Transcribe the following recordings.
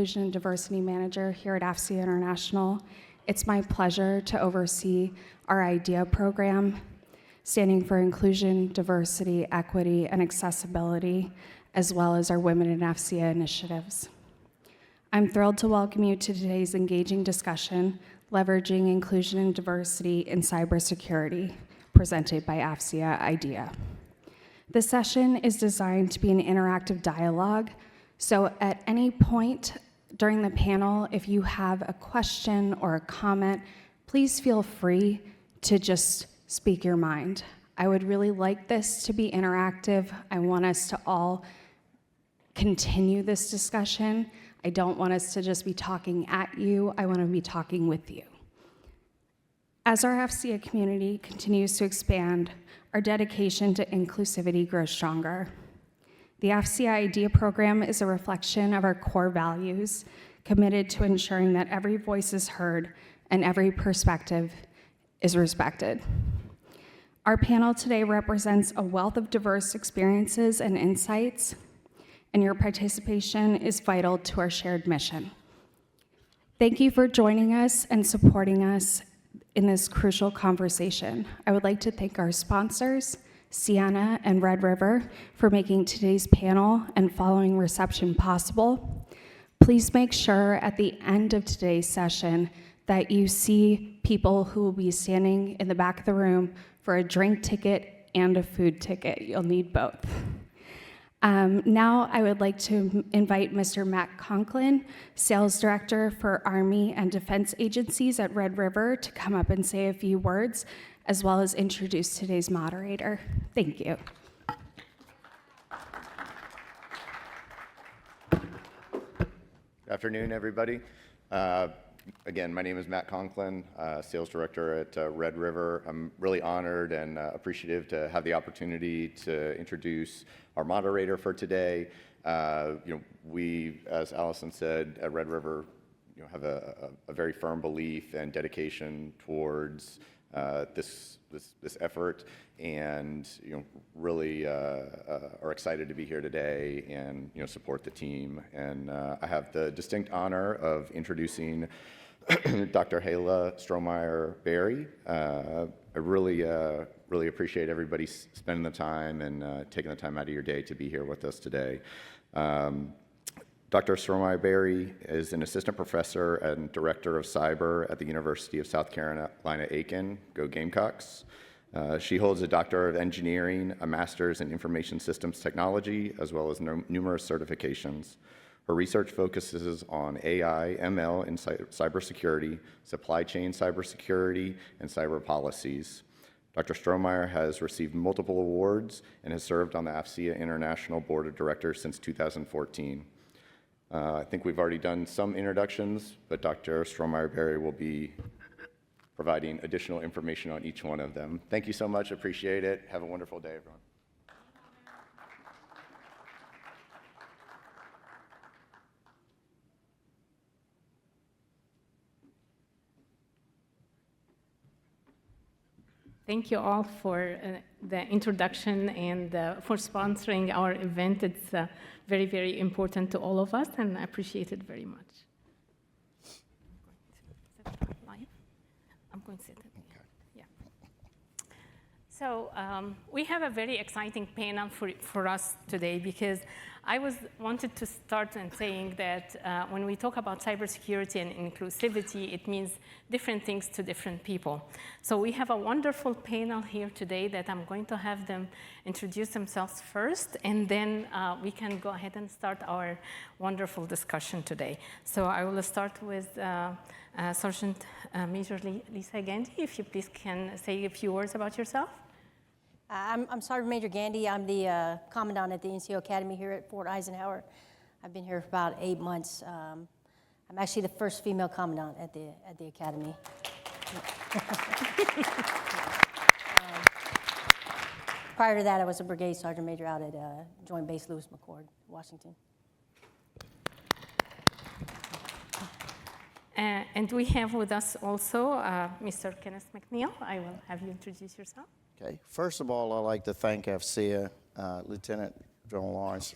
Inclusion and Diversity Manager here at AFCEA International. It's my pleasure to oversee our IDEA program, standing for Inclusion, Diversity, Equity, and Accessibility, as well as our Women in AFCEA initiatives. I'm thrilled to welcome you to today's engaging discussion, Leveraging Inclusion and Diversity in Cybersecurity, presented by AFCEA IDEA. This session is designed to be an interactive dialogue, so at any point during the panel, if you have a question or a comment, please feel free to just speak your mind. I would really like this to be interactive. I want us to all continue this discussion. I don't want us to just be talking at you. I want to be talking with you. As our AFCEA community continues to expand, our dedication to inclusivity grows stronger. The AFCEA IDEA program is a reflection of our core values, committed to ensuring that every voice is heard and every perspective is respected. Our panel today represents a wealth of diverse experiences and insights, and your participation is vital to our shared mission. Thank you for joining us and supporting us in this crucial conversation. I would like to thank our sponsors, Sienna and Red River, for making today's panel and following reception possible. Please make sure at the end of today's session that you see people who will be standing in the back of the room for a drink ticket and a food ticket. You'll need both. Now I would like to invite Mr. Matt Conklin, Sales Director for Army and Defense Agencies at Red River, to come up and say a few words, as well as introduce today's moderator. Thank you. Good afternoon, everybody. Again, my name is Matt Conklin, Sales Director at Red River. I'm really honored and appreciative to have the opportunity to introduce our moderator for today. We, as Allison said, at Red River, have a very firm belief and dedication towards this effort, and really are excited to be here today and support the team. And I have the distinct honor of introducing Dr. Hala Strohmeyer-Berry. I really appreciate everybody spending the time and taking the time out of your day to be here with us today. Dr. Strohmeyer-Berry is an assistant professor and director of cyber at the University of South Carolina, Aiken. Go Gamecocks. She holds a Doctor of Engineering, a Master's in Information Systems Technology, as well as numerous certifications. Her research focuses on AI, ML in cybersecurity, supply chain cybersecurity, and cyber policies. Dr. Strohmeyer has received multiple awards and has served on the AFCEA International Board of Directors since 2014. I think we've already done some introductions, but Dr. Strohmeyer-Berry will be providing additional information on each one of them. Thank you so much. Appreciate it. Have a wonderful day, everyone. Thank you all for the introduction and for sponsoring our event. It's very, very important to all of us, and I appreciate it very much. I'm going to sit it. Okay. Yeah. So we have a very exciting panel for us today, because I wanted to start in saying that when we talk about cybersecurity and inclusivity, it means different things to different people. So we have a wonderful panel here today that I'm going to have them introduce themselves first, and then we can go ahead and start our wonderful discussion today. So I will start with Sergeant Major Lisa Gandhi. If you please can say a few words about yourself. I'm Sergeant Major Gandhi. I'm the Commandant at the NCO Academy here at Fort Eisenhower. I've been here for about 8 months. I'm actually the first female Commandant at the Academy. Prior to that, I was a Brigade Sergeant Major out at Joint Base Lewis McChord, Washington. And we have with us also Mr. Kenneth McNeil. I will have you introduce yourself. Okay. First of all, I'd like to thank Lieutenant General Lawrence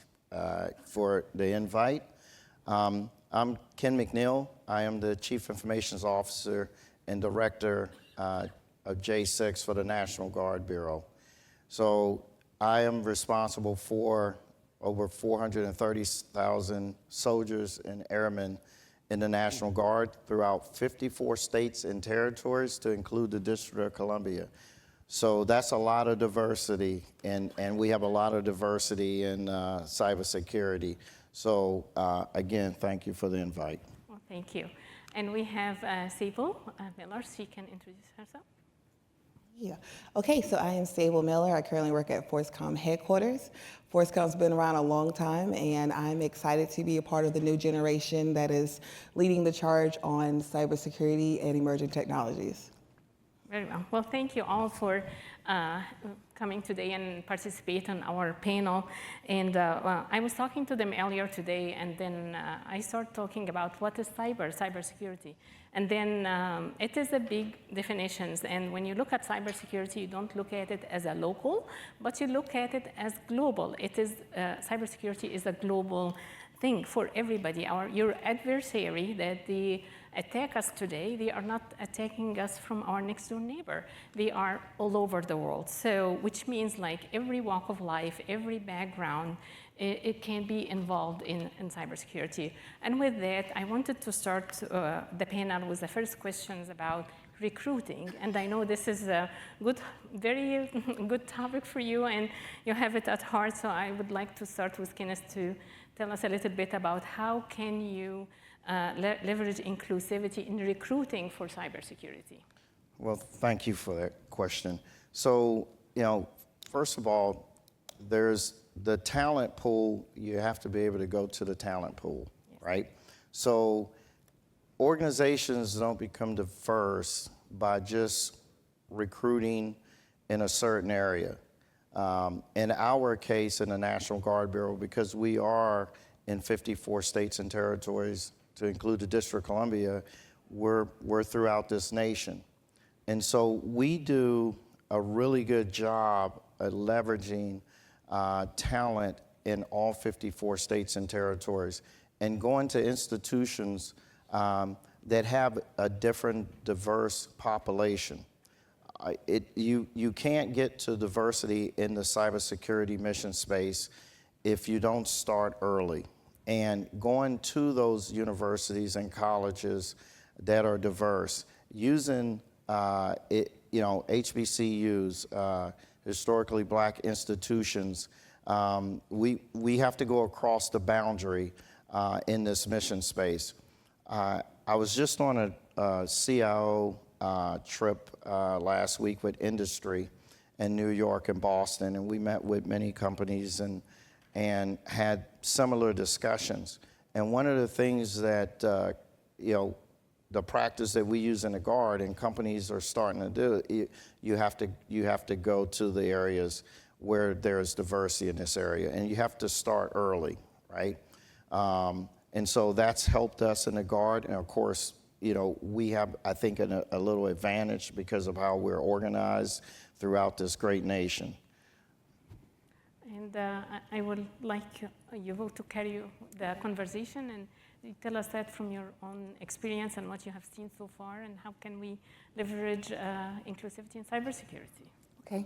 for the invite. I'm Ken McNeil. I am the Chief Information Officer and Director of J6 for the National Guard Bureau. So I am responsible for over 430,000 soldiers and airmen in the National Guard throughout 54 states and territories, to include the District of Columbia. So that's a lot of diversity, and we have a lot of diversity in cybersecurity. So again, thank you for the invite. Well, thank you. And we have Sable Miller. She can introduce herself. Yeah. Okay, so I am Sable Miller. I currently work at ForceCom headquarters. ForceCom's been around a long time, and I'm excited to be a part of the new generation that is leading the charge on cybersecurity and emerging technologies. Very well. Well, thank you all for coming today and participate on our panel. And well, I was talking to them earlier today, and then I started talking about what is cybersecurity. And then it is a big definitions. And when you look at cybersecurity, you don't look at it as a local, but you look at it as global. It is cybersecurity is a global thing for everybody. Your adversary that they attack us today, they are not attacking us from our next door neighbor. They are all over the world. So, which means like every walk of life, every background, it can be involved in cybersecurity. And with that, I wanted to start the panel with the first questions about recruiting. And I know this is a very good topic for you, and you have it at heart. So I would like to start with Kenneth to tell us a little bit about how can you leverage inclusivity in recruiting for cybersecurity. Well, thank you for that question. So, first of all, there's the talent pool. You have to be able to go to the talent pool, yes, right? So organizations don't become diverse by just recruiting in a certain area. In our case, in the National Guard Bureau, because we are in 54 states and territories, to include the District of Columbia, we're throughout this nation. And so we do a really good job at leveraging talent in all 54 states and territories, and going to institutions that have a different, diverse population. You can't get to diversity in the cybersecurity mission space if you don't start early. And going to those universities and colleges that are diverse, using HBCUs, historically black institutions, we have to go across the boundary in this mission space. I was just on a CIO trip last week with industry in New York and Boston, and we met with many companies and had similar discussions. And one of the things that, the practice that we use in the Guard and companies are starting to do, you have to go to the areas where there's diversity in this area, and you have to start early, right? And so that's helped us in the Guard, and of course, we have, I think, a little advantage because of how we're organized throughout this great nation. And I would like you to carry the conversation and tell us that from your own experience and what you have seen so far, and how can we leverage inclusivity in cybersecurity. Okay,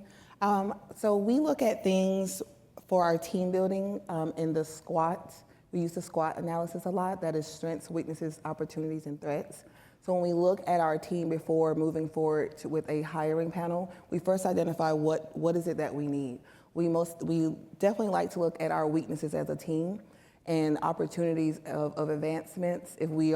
so we look at things for our team building in the SWOT. We use the SWOT analysis a lot. That is strengths, weaknesses, opportunities, and threats. So when we look at our team before moving forward with a hiring panel, we first identify what is it that we need. We definitely like to look at our weaknesses as a team and opportunities of advancements. If we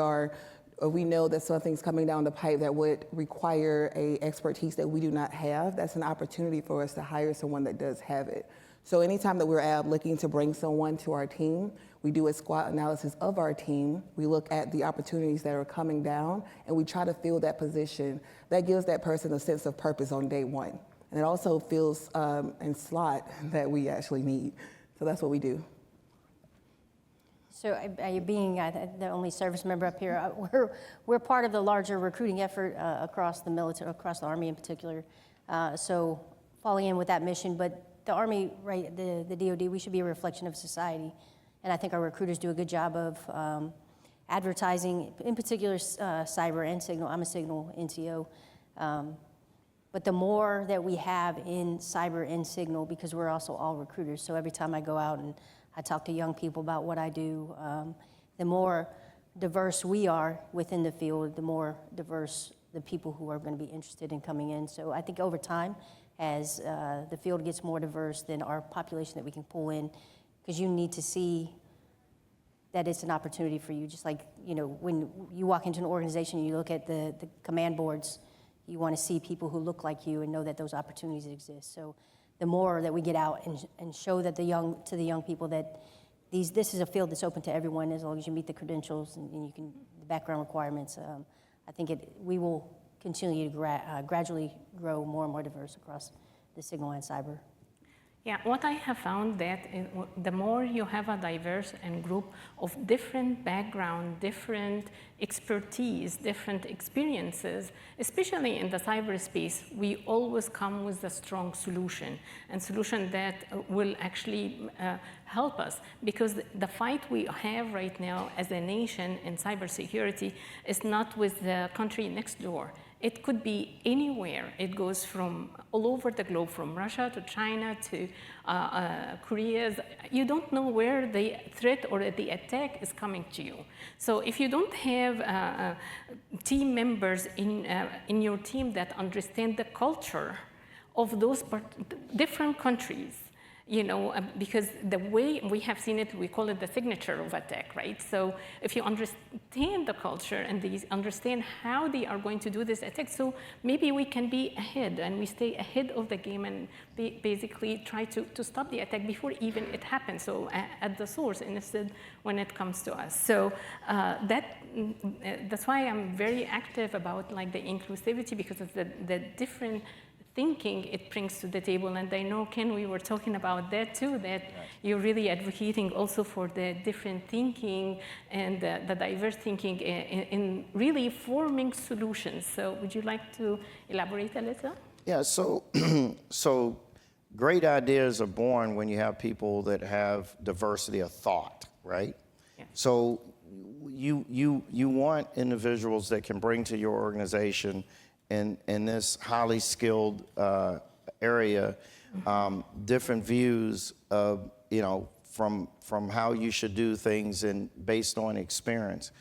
know that something's coming down the pipe that would require a expertise that we do not have, that's an opportunity for us to hire someone that does have it. So anytime that we're looking to bring someone to our team, we do a SWOT analysis of our team. We look at the opportunities that are coming down, and we try to fill that position. That gives that person a sense of purpose on day one. And it also fills a slot that we actually need. So that's what we do. So being the only service member up here, we're part of the larger recruiting effort across the military, across the Army in particular. So falling in with that mission, but the Army, right, the DoD, we should be a reflection of society. And I think our recruiters do a good job of advertising, in particular cyber and signal. I'm a signal NCO. But the more that we have in cyber and signal, because we're also all recruiters, so every time I go out and I talk to young people about what I do, the more diverse we are within the field, the more diverse the people who are going to be interested in coming in. So I think over time, as the field gets more diverse, then our population that we can pull in, because you need to see that it's an opportunity for you. Just like, you know, when you walk into an organization, you look at the command boards, you want to see people who look like you and know that those opportunities exist. So the more that we get out and show that to the young people that this is a field that's open to everyone as long as you meet the credentials and you can, the background requirements, I think we will continue to gradually grow more and more diverse across the signal and cyber. Yeah, what I have found that the more you have a diverse and group of different background, different expertise, different experiences, especially in the cyberspace, we always come with a strong solution, and solution that will actually help us, because the fight we have right now as a nation in cybersecurity is not with the country next door. It could be anywhere. It goes from all over the globe, from Russia to China to Korea. You don't know where the threat or the attack is coming to you. So if you don't have team members in your team that understand the culture of those different countries, you know, because the way we have seen it, we call it the signature of attack, right? So if you understand the culture and they understand how they are going to do this attack, so maybe we can be ahead and we stay ahead of the game and basically try to stop the attack before even it happens, so at the source instead when it comes to us. So that's why I'm very active about like the inclusivity, because of the different thinking it brings to the table. And I know, Ken, we were talking about that too, that you're really advocating also for the different thinking and the diverse thinking in really forming solutions. So would you like to elaborate a little? Yeah, so great ideas are born when you have people that have diversity of thought, right? Yeah. So you want individuals that can bring to your organization in this highly skilled area, different views of, you know, from how you should do things and based on experience.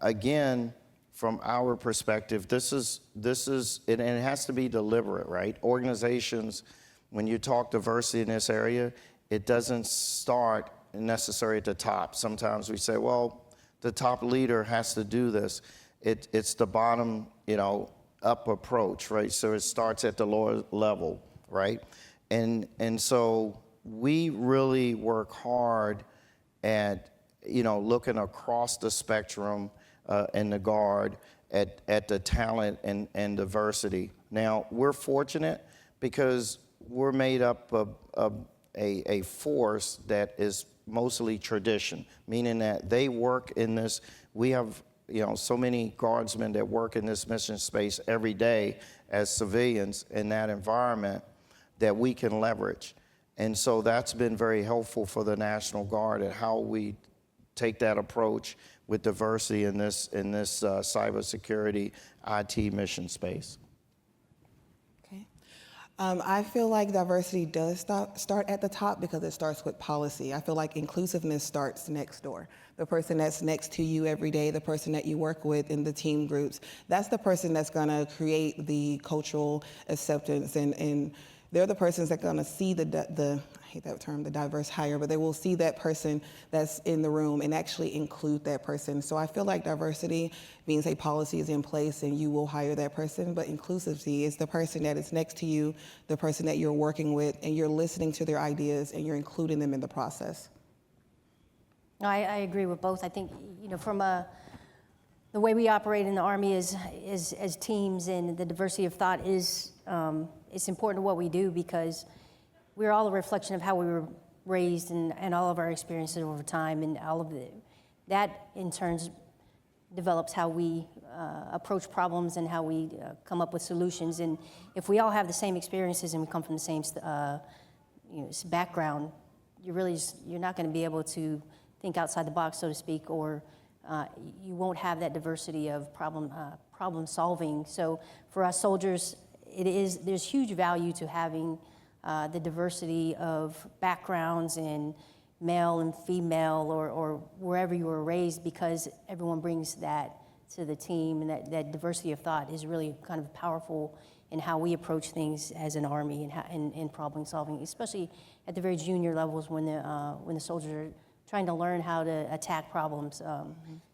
Again, from our perspective, this is and it has to be deliberate, right? Organizations, when you talk diversity in this area, it doesn't start necessarily at the top. Sometimes we say, well, the top leader has to do this. It's the bottom, you know, up approach, right? So it starts at the lower level, right? And so we really work hard at, you know, looking across the spectrum and the guard at the talent and diversity. Now, we're fortunate because we're made up of a force that is mostly tradition, meaning that they work in this, we have, you know, so many guardsmen that work in this mission space every day as civilians in that environment that we can leverage. And so that's been very helpful for the National Guard at how we take that approach with diversity in this cybersecurity IT mission space. Okay. I feel like diversity does start at the top because it starts with policy. I feel like inclusiveness starts next door. The person that's next to you every day, the person that you work with in the team groups, that's the person that's gonna create the cultural acceptance, and they're the persons that are gonna see I hate that term, the diverse hire, but they will see that person that's in the room and actually include that person. So I feel like diversity means a policy is in place and you will hire that person, but inclusivity is the person that is next to you, the person that you're working with, and you're listening to their ideas and you're including them in the process. I agree with both. I think, you know, from the way we operate in the Army as teams, and the diversity of thought is it's important to what we do, because we're all a reflection of how we were raised and all of our experiences over time, and all of that in turn develops how we approach problems and how we come up with solutions. And if we all have the same experiences and we come from the same background, you're not going to be able to think outside the box, so to speak, or you won't have that diversity of problem solving. So for us soldiers, there's huge value to having the diversity of backgrounds and male and female or wherever you were raised, because everyone brings that to the team, and that diversity of thought is really kind of powerful in how we approach things as an Army and in problem solving, especially at the very junior levels when the soldiers are trying to learn how to attack problems.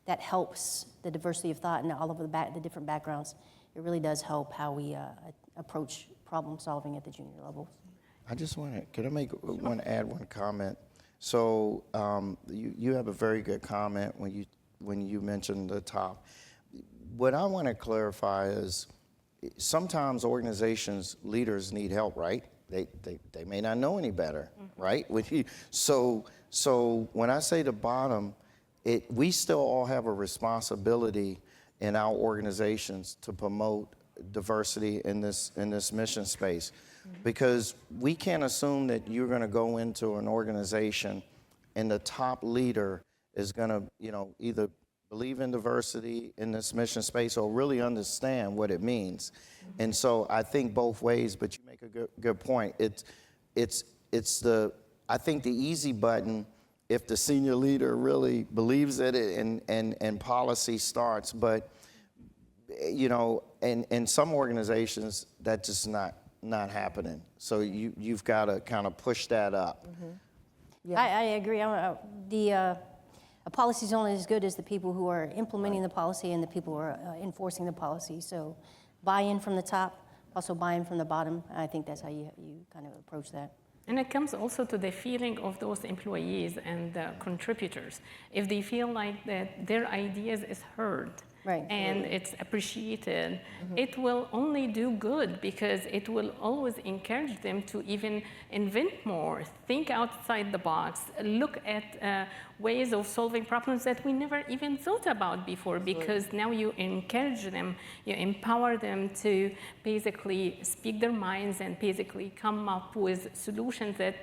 That helps the diversity of thought and all of the different backgrounds. It really does help how we approach problem solving at the junior levels. I just want to add one comment. So you have a very good comment when you mentioned the top. What I want to clarify is sometimes organizations, leaders need help, right? They may not know any better, right? So when I say the bottom, we still all have a responsibility in our organizations to promote diversity in this mission space, because we can't assume that you're going to go into an organization and the top leader is going to, either believe in diversity in this mission space or really understand what it means. And so I think both ways, but you make a good point. I think the easy button, if the senior leader really believes it and policy starts, but in some organizations that's just not happening. So you've got to kind of push that up. Yeah. I agree. A policy is only as good as the people who are implementing the policy and the people who are enforcing the policy. So buy-in from the top, also buy-in from the bottom. I think that's how you kind of approach that. And it comes also to the feeling of those employees and the contributors. If they feel like that their ideas is heard, right, and it's appreciated, it will only do good, because it will always encourage them to even invent more, think outside the box, look at ways of solving problems that we never even thought about before, because now you encourage them, you empower them to basically speak their minds and basically come up with solutions that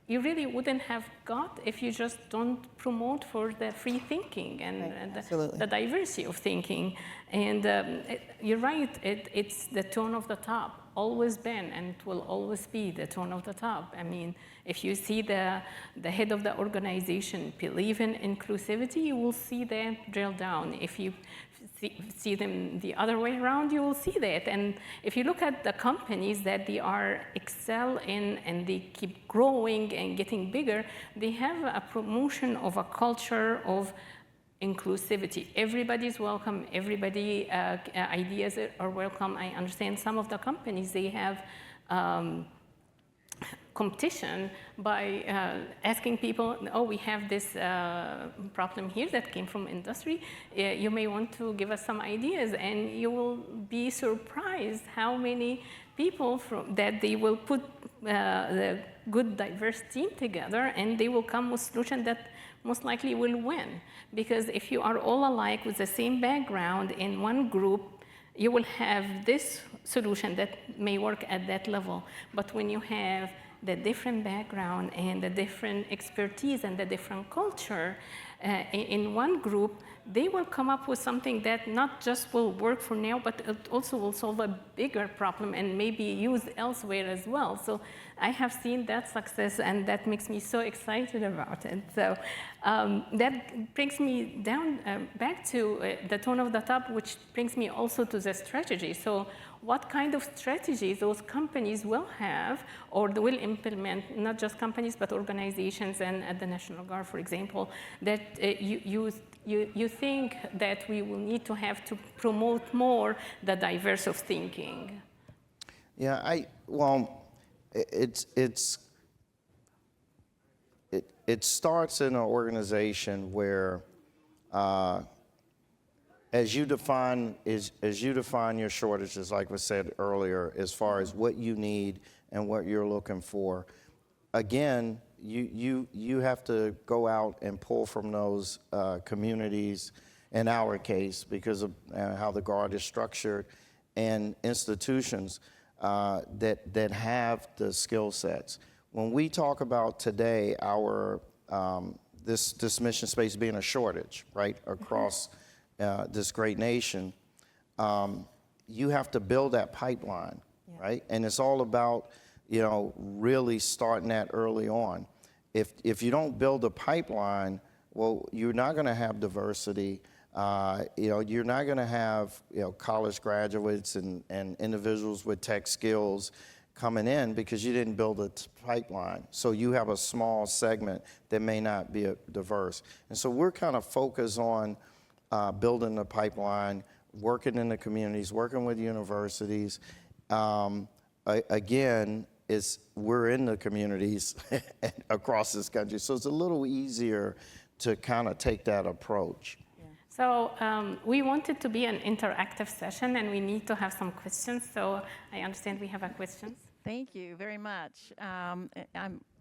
you really wouldn't have got if you just don't promote for the free thinking and the diversity of thinking. And you're right, it's the tone of the top, always been, and it will always be the tone of the top. I mean, if you see the head of the organization believe in inclusivity, you will see that drill down. If you see them the other way around, you will see that. And if you look at the companies that they are excel in and they keep growing and getting bigger, they have a promotion of a culture of inclusivity. Everybody's welcome, everybody, ideas are welcome. I understand some of the companies, they have competition by asking people, oh, we have this problem here that came from industry. You may want to give us some ideas, and you will be surprised how many people that they will put the good diverse team together, and they will come with solution that most likely will win. Because if you are all alike with the same background in one group, you will have this solution that may work at that level. But when you have the different background and the different expertise and the different culture in one group, they will come up with something that not just will work for now, but it also will solve a bigger problem and maybe used elsewhere as well. So I have seen that success, and that makes me so excited about it. So that brings me down back to the tone of the top, which brings me also to the strategy. So what kind of strategies those companies will have or will implement, not just companies, but organizations and at the National Guard, for example, that you think that we will need to have to promote more the diverse of thinking? Yeah, it starts in an organization where as you define your shortages, like was said earlier, as far as what you need and what you're looking for, again, you have to go out and pull from those communities, in our case, because of how the Guard is structured, and institutions that have the skill sets. When we talk about today this mission space being a shortage, right, across this great nation, you have to build that pipeline, right? And it's all about, really starting that early on. If you don't build a pipeline, well, you're not going to have diversity. You're not going to have, college graduates and individuals with tech skills coming in because you didn't build a pipeline. So you have a small segment that may not be diverse. And so we're kind of focused on building the pipeline, working in the communities, working with universities. Again, we're in the communities across this country, so it's a little easier to kind of take that approach. So we want it to be an interactive session, and we need to have some questions. So I understand we have questions. Thank you very much. I'm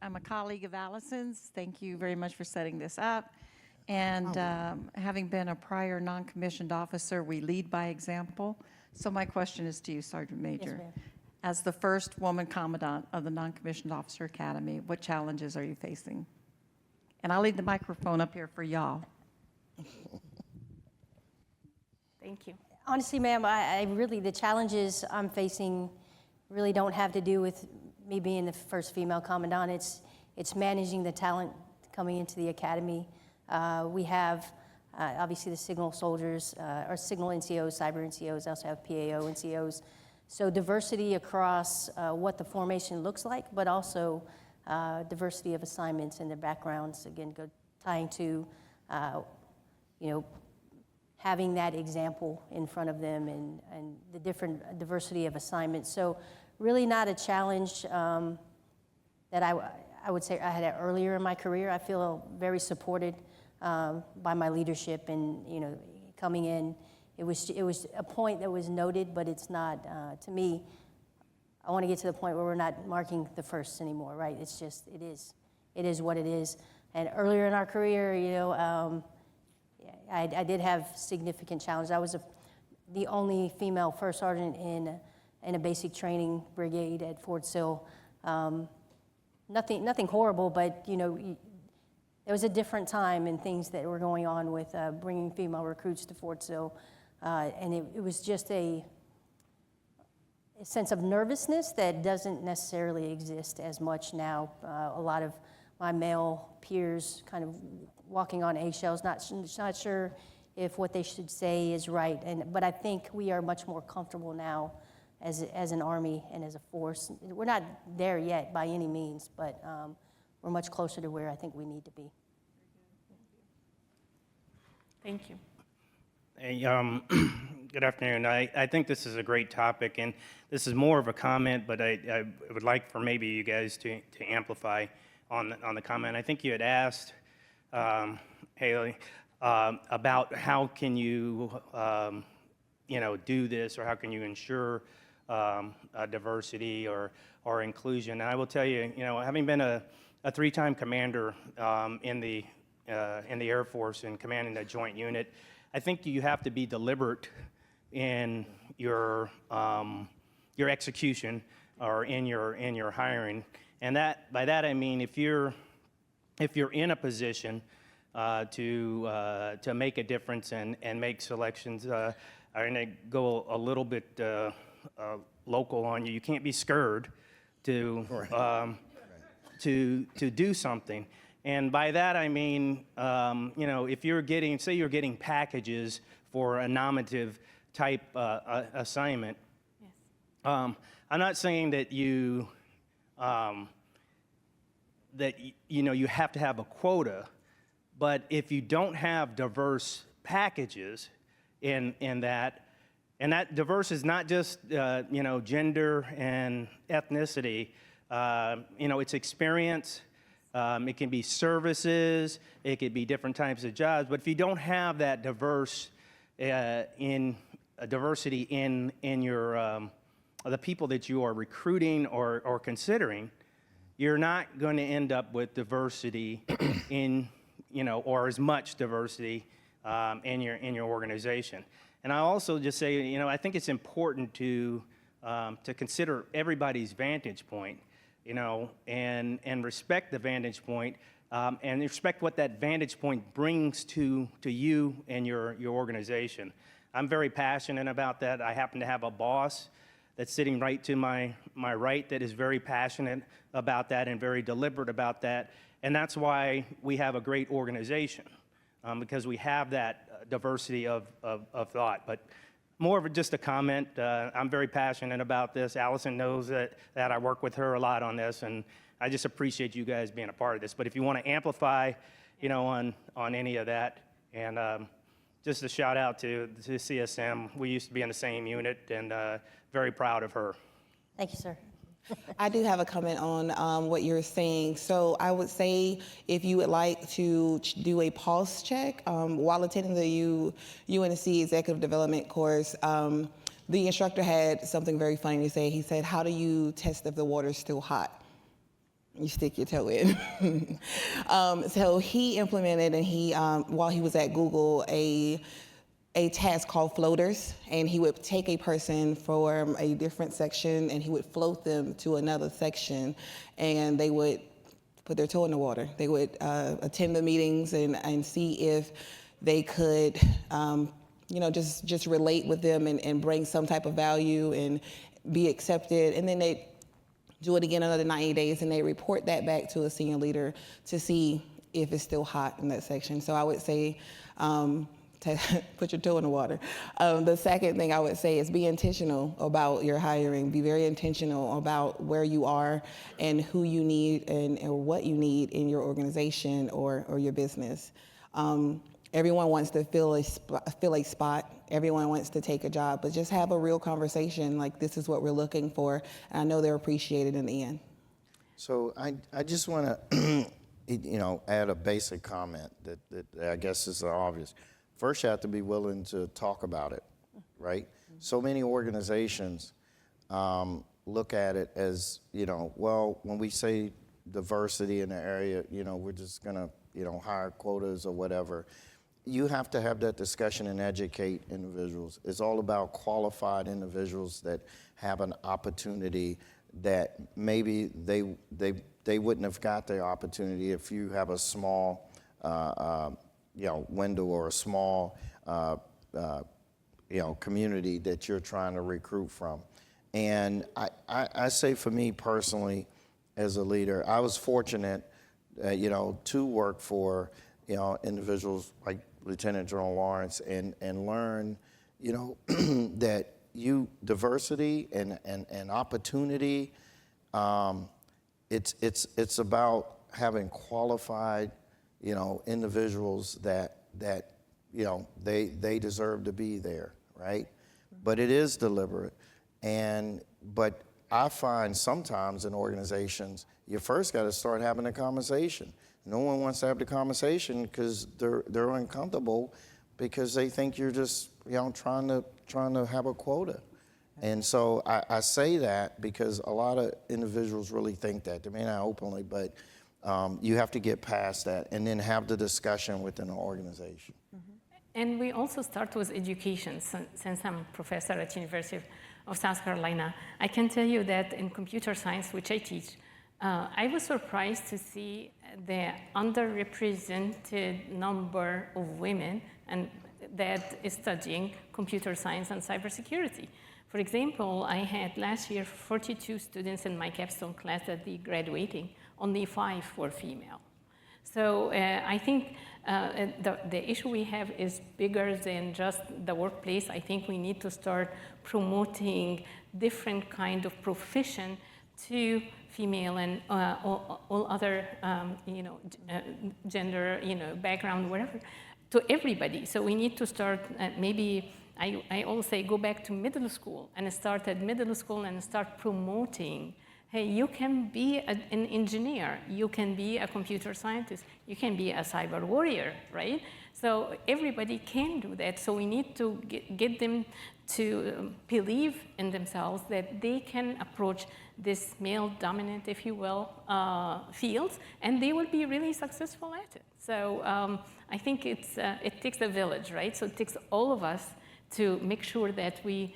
a colleague of Allison's. Thank you very much for setting this up. And having been a prior non-commissioned officer, we lead by example. So my question is to you, Sergeant Major. Yes, ma'am. As the first woman commandant of the Non-Commissioned Officer Academy, what challenges are you facing? And I'll leave the microphone up here for y'all. Thank you. Honestly, ma'am, I really, the challenges I'm facing really don't have to do with me being the first female commandant. It's managing the talent coming into the academy. We have, obviously, the signal soldiers, our signal NCOs, cyber NCOs, also have PAO NCOs. So diversity across what the formation looks like, but also diversity of assignments and their backgrounds, again, tying to, having that example in front of them and the different diversity of assignments. So really not a challenge that I would say I had earlier in my career. I feel very supported by my leadership and, coming in. It was a point that was noted, but it's not, to me, I want to get to the point where we're not marking the first anymore, right? It's just, it is what it is. And earlier in our career, I did have significant challenges. I was the only female first sergeant in a basic training brigade at Fort Sill. Nothing horrible, but it was a different time and things that were going on with bringing female recruits to Fort Sill, and it was just a sense of nervousness that doesn't necessarily exist as much now. A lot of my male peers kind of walking on eggshells, not sure if what they should say is right. But I think we are much more comfortable now as an Army and as a force. We're not there yet by any means, but we're much closer to where I think we need to be. Thank you. Hey, good afternoon. I think this is a great topic, and this is more of a comment, but I would like for maybe you guys to amplify on the comment. I think you had asked, Haley, about how can you, do this, or how can you ensure diversity or inclusion. And I will tell you, having been a three-time commander in the Air Force and commanding a joint unit, I think you have to be deliberate in your execution or in your hiring. And by that I mean if you're in a position to make a difference and make selections, I'm going to go a little bit local on you. You can't be scared to do something. And by that I mean, if you're getting packages for a nominative type assignment, Yes. I'm not saying that you have to have a quota, but if you don't have diverse packages in that, and that diverse is not just gender and ethnicity, it's experience. It can be services, it could be different types of jobs, but if you don't have that diversity in your the people that you are recruiting or considering, you're not going to end up with diversity or as much diversity in your organization. And I also just say, I think it's important to consider everybody's vantage point. And respect the vantage point and respect what that vantage point brings to you and your organization. I'm very passionate about that. I happen to have a boss that's sitting right to my right that is very passionate about that and very deliberate about that. And that's why we have a great organization, because we have that diversity of thought. But more of just a comment. I'm very passionate about this. Allison knows that I work with her a lot on this, and I just appreciate you guys being a part of this. But if you want to amplify, on any of that, and just a shout out to CSM. We used to be in the same unit, and very proud of her. Thank you, sir. I do have a comment on what you're saying. So I would say if you would like to do a pulse check while attending the UNC Executive Development course, the instructor had something very funny to say. He said, "How do you test if the water's still hot?" You stick your toe in. So he implemented, and he, while he was at Google, a task called floaters, and he would take a person from a different section and he would float them to another section, and they would put their toe in the water. They would attend the meetings and see if they could, just relate with them and bring some type of value and be accepted. And then they do it again another 90 days, and they report that back to a senior leader to see if it's still hot in that section. So I would say, put your toe in the water. The second thing I would say is be intentional about your hiring. Be very intentional about where you are and who you need and what you need in your organization or your business. Everyone wants to fill a spot. Everyone wants to take a job, but just have a real conversation like this is what we're looking for, and I know they're appreciated in the end. So I just want to, add a basic comment that I guess is obvious. First, you have to be willing to talk about it, right? So many organizations look at it as, when we say diversity in the area, we're just gonna, hire quotas or whatever. You have to have that discussion and educate individuals. It's all about qualified individuals that have an opportunity that maybe they wouldn't have got their opportunity if you have a small window or a small, community that you're trying to recruit from. And I say for me personally, as a leader, I was fortunate, to work for, individuals like Lieutenant General Lawrence and learn, that diversity and opportunity, it's about having qualified individuals that they deserve to be there, right? But it is deliberate. But I find sometimes in organizations, you first got to start having a conversation. No one wants to have the conversation because they're uncomfortable because they think you're just trying to have a quota. And so I say that because a lot of individuals really think that. They may not openly, but you have to get past that and then have the discussion within an organization. And we also start with education. Since I'm a professor at University of South Carolina, I can tell you that in computer science, which I teach, I was surprised to see the underrepresented number of women and that is studying computer science and cybersecurity. For example, I had last year 42 students in my capstone class that they graduating. Only 5 were female. So I think the issue we have is bigger than just the workplace. I think we need to start promoting different kind of profession to female and all other gender, background, whatever, to everybody. So we need to start maybe. I always say go back to middle school and start at middle school and start promoting. Hey, you can be an engineer, you can be a computer scientist, you can be a cyber warrior, right? So everybody can do that. So we need to get them to believe in themselves that they can approach this male-dominant, if you will, fields, and they will be really successful at it. So I think it takes a village, right? So it takes all of us to make sure that we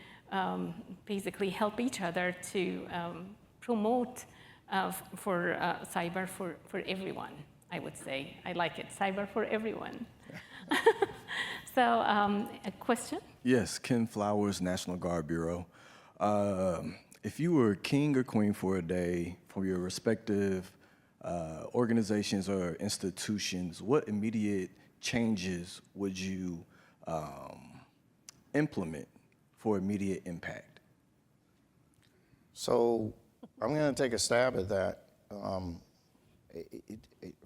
basically help each other to promote for cyber for everyone. I would say. I like it, cyber for everyone. So, a question? Yes, Ken Flowers, National Guard Bureau. If you were king or queen for a day for your respective organizations or institutions, what immediate changes would you implement for immediate impact? So I'm going to take a stab at that.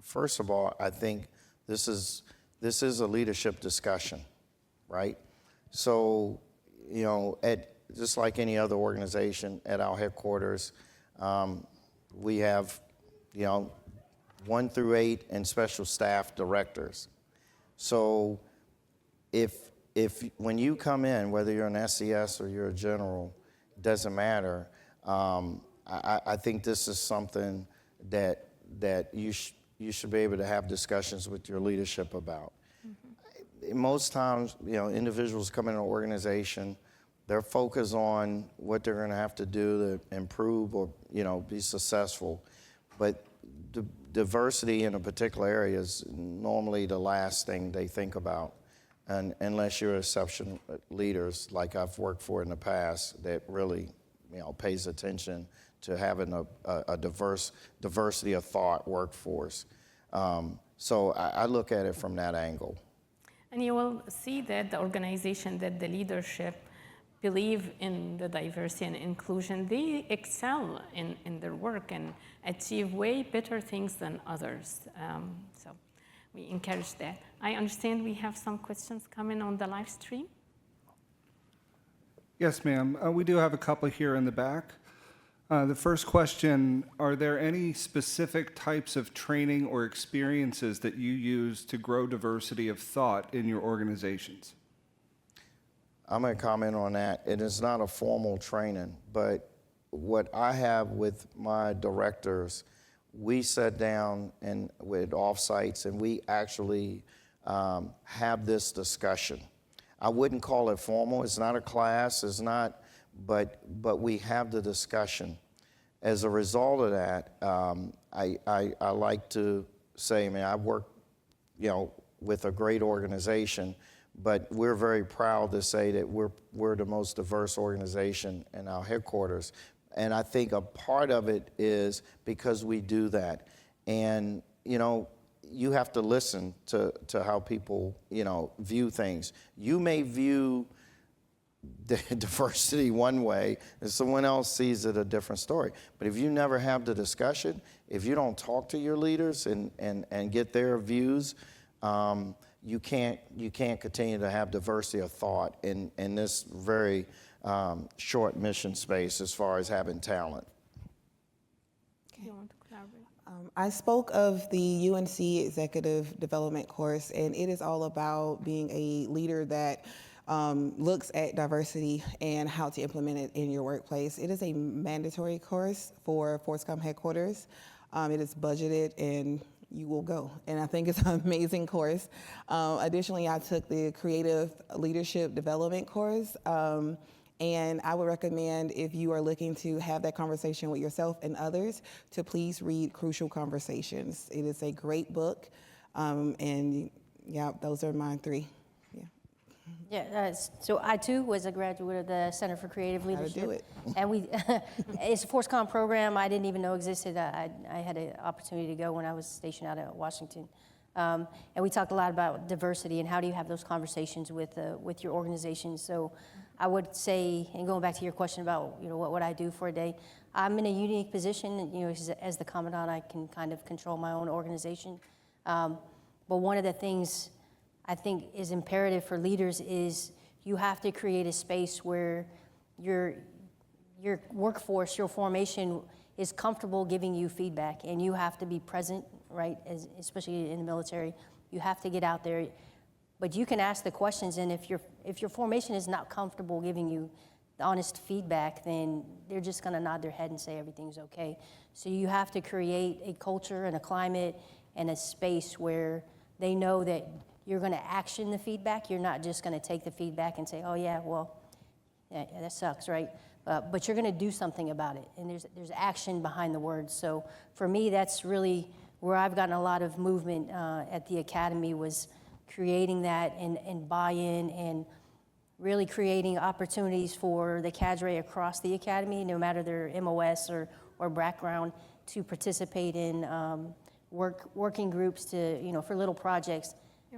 First of all, I think this is a leadership discussion, right? So, you know, just like any other organization at our headquarters, we have, you know, 1 through 8 and special staff directors. So when you come in, whether you're an SES or you're a general, it doesn't matter. I think this is something that you should be able to have discussions with your leadership about. Mm-hmm. Most times, you know, individuals come in an organization, they're focused on what they're going to have to do to improve or, you know, be successful. But diversity in a particular area is normally the last thing they think about. And unless you're exceptional leaders, like I've worked for in the past, that really, you know, pays attention to having a diversity of thought workforce. So I look at it from that angle. And you will see that the organization, that the leadership believe in the diversity and inclusion, they excel in their work and achieve way better things than others. So we encourage that. I understand we have some questions coming on the live stream. Yes, ma'am. We do have a couple here in the back. The first question, are there any specific types of training or experiences that you use to grow diversity of thought in your organizations? I'm going to comment on that. It is not a formal training, but what I have with my directors, we sat down and with offsites and we actually have this discussion. I wouldn't call it formal. It's not a class. It's not, but we have the discussion. As a result of that, I like to say, man, I work, you know, with a great organization, but we're very proud to say that we're the most diverse organization in our headquarters. And I think a part of it is because we do that. And, you know, you have to listen to how people, you know, view things. You may view the diversity one way and someone else sees it a different story. But if you never have the discussion, if you don't talk to your leaders and get their views, you can't continue to have diversity of thought in this very short mission space as far as having talent. Do you want to collaborate? I spoke of the UNC Executive Development course, and it is all about being a leader that looks at diversity and how to implement it in your workplace. It is a mandatory course for FORSCOM headquarters. It is budgeted and you will go. And I think it's an amazing course. Additionally, I took the Creative Leadership Development course. And I would recommend, if you are looking to have that conversation with yourself and others, to please read Crucial Conversations. It is a great book. And yeah, those are my 3. Yeah, so I too was a graduate of the Center for Creative Leadership. do it. And it's a FORSCOM program I didn't even know existed. I had an opportunity to go when I was stationed out at Washington. And we talked a lot about diversity and how do you have those conversations with your organization. So I would say, and going back to your question about, you know, what would I do for a day, I'm in a unique position, you know, as the commandant, I can kind of control my own organization. But one of the things I think is imperative for leaders is you have to create a space where your workforce, your formation is comfortable giving you feedback, and you have to be present, right? Especially in the military, you have to get out there. But you can ask the questions, and if your formation is not comfortable giving you the honest feedback, then they're just going to nod their head and say everything's okay. So you have to create a culture and a climate and a space where they know that you're going to action the feedback. You're not just going to take the feedback and say, oh yeah, well, yeah, that sucks, right? But you're going to do something about it, and there's action behind the words. So for me, that's really where I've gotten a lot of movement at the academy was creating that and buy-in and really creating opportunities for the cadre across the academy, no matter their MOS or background, to participate in working groups to, for little projects.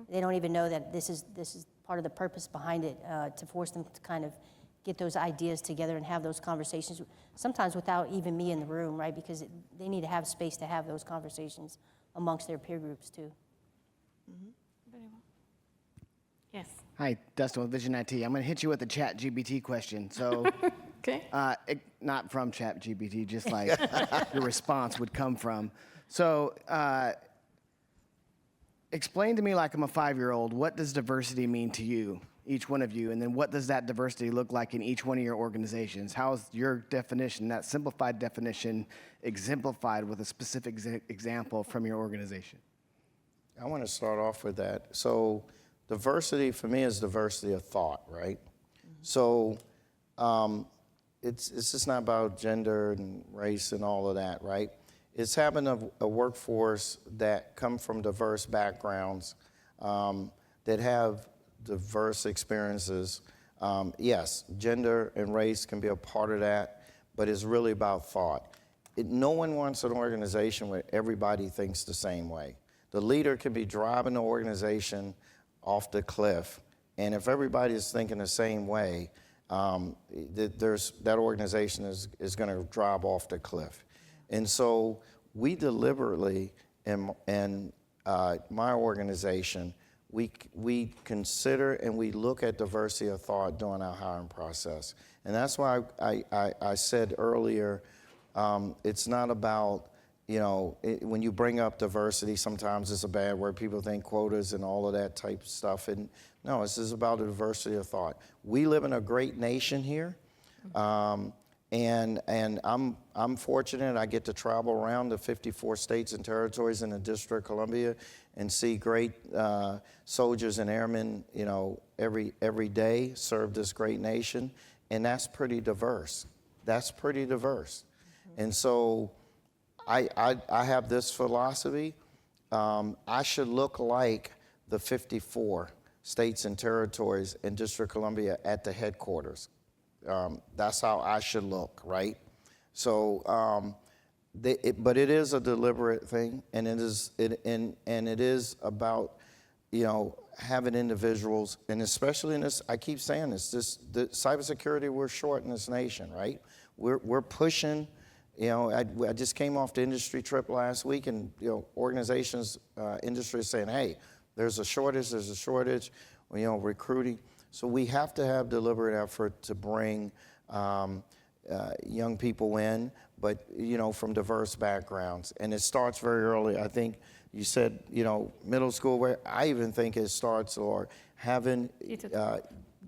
They don't even know that this is part of the purpose behind it, to force them to kind of get those ideas together and have those conversations, sometimes without even me in the room, right? Because they need to have space to have those conversations amongst their peer groups too. Very well. Yes. Hi, Dustin with Vision IT. I'm going to hit you with a Chat GPT question. So, Okay. not from Chat GPT, just like your response would come from. So, explain to me, like I'm a 5-year-old, what does diversity mean to you, each one of you, and then what does that diversity look like in each one of your organizations? How is your definition, that simplified definition, exemplified with a specific example from your organization? I want to start off with that. So diversity for me is diversity of thought, right? So it's just not about gender and race and all of that, right? It's having a workforce that come from diverse backgrounds, that have diverse experiences. Yes, gender and race can be a part of that, but it's really about thought. No one wants an organization where everybody thinks the same way. The leader can be driving the organization off the cliff, and if everybody is thinking the same way, that organization is going to drive off the cliff. And so we deliberately, in my organization, we consider and we look at diversity of thought during our hiring process. And that's why I said earlier, it's not about, when you bring up diversity, sometimes it's a bad word. People think quotas and all of that type of stuff. And no, this is about the diversity of thought. We live in a great nation here. And I'm fortunate. I get to travel around the 54 states and territories in the District of Columbia and see great soldiers and airmen, every day serve this great nation, and that's pretty diverse. That's pretty diverse. And so I have this philosophy. I should look like the 54 states and territories in District of Columbia at the headquarters. That's how I should look, right? So, but it is a deliberate thing, and it is about, having individuals, and especially in this, I keep saying this, the cybersecurity, we're short in this nation, right? We're pushing. I just came off the industry trip last week, and organizations, industry is saying, hey, there's a shortage, recruiting. So we have to have deliberate effort to bring young people in, but from diverse backgrounds. And it starts very early. I think you said, middle school, where I even think it starts, or having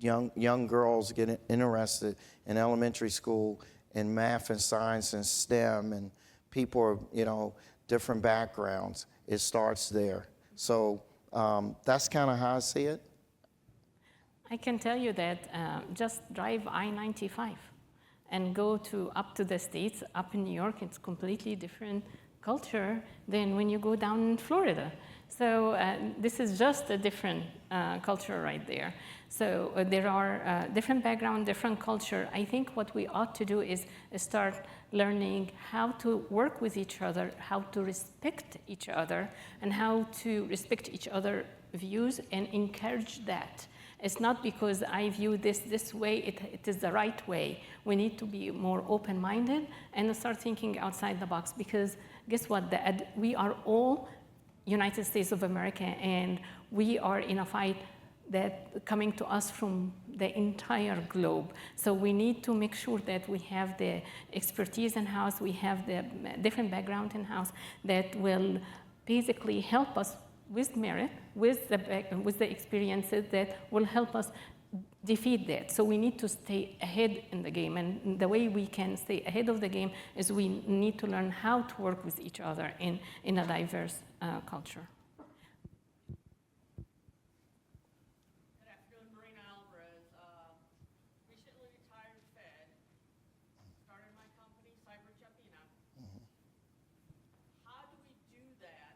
young girls get interested in elementary school in math and science and STEM, and people are, different backgrounds. It starts there. So that's kind of how I see it. I can tell you that just drive I-95 and go up to the States, up in New York, it's completely different culture than when you go down in Florida. So this is just a different culture right there. So there are different background, different culture. I think what we ought to do is start learning how to work with each other, how to respect each other, and how to respect each other's views and encourage that. It's not because I view this way, it is the right way. We need to be more open-minded and start thinking outside the box, because guess what? We are all United States of America, and we are in a fight that coming to us from the entire globe. So we need to make sure that we have the expertise in-house, we have the different background in-house that will basically help us with merit, with the experiences that will help us defeat that. So we need to stay ahead in the game, and the way we can stay ahead of the game is we need to learn how to work with each other in a diverse culture. Good afternoon, Marina Alvarez. Recently retired Fed, started my company, Cybersecurity. How do we do that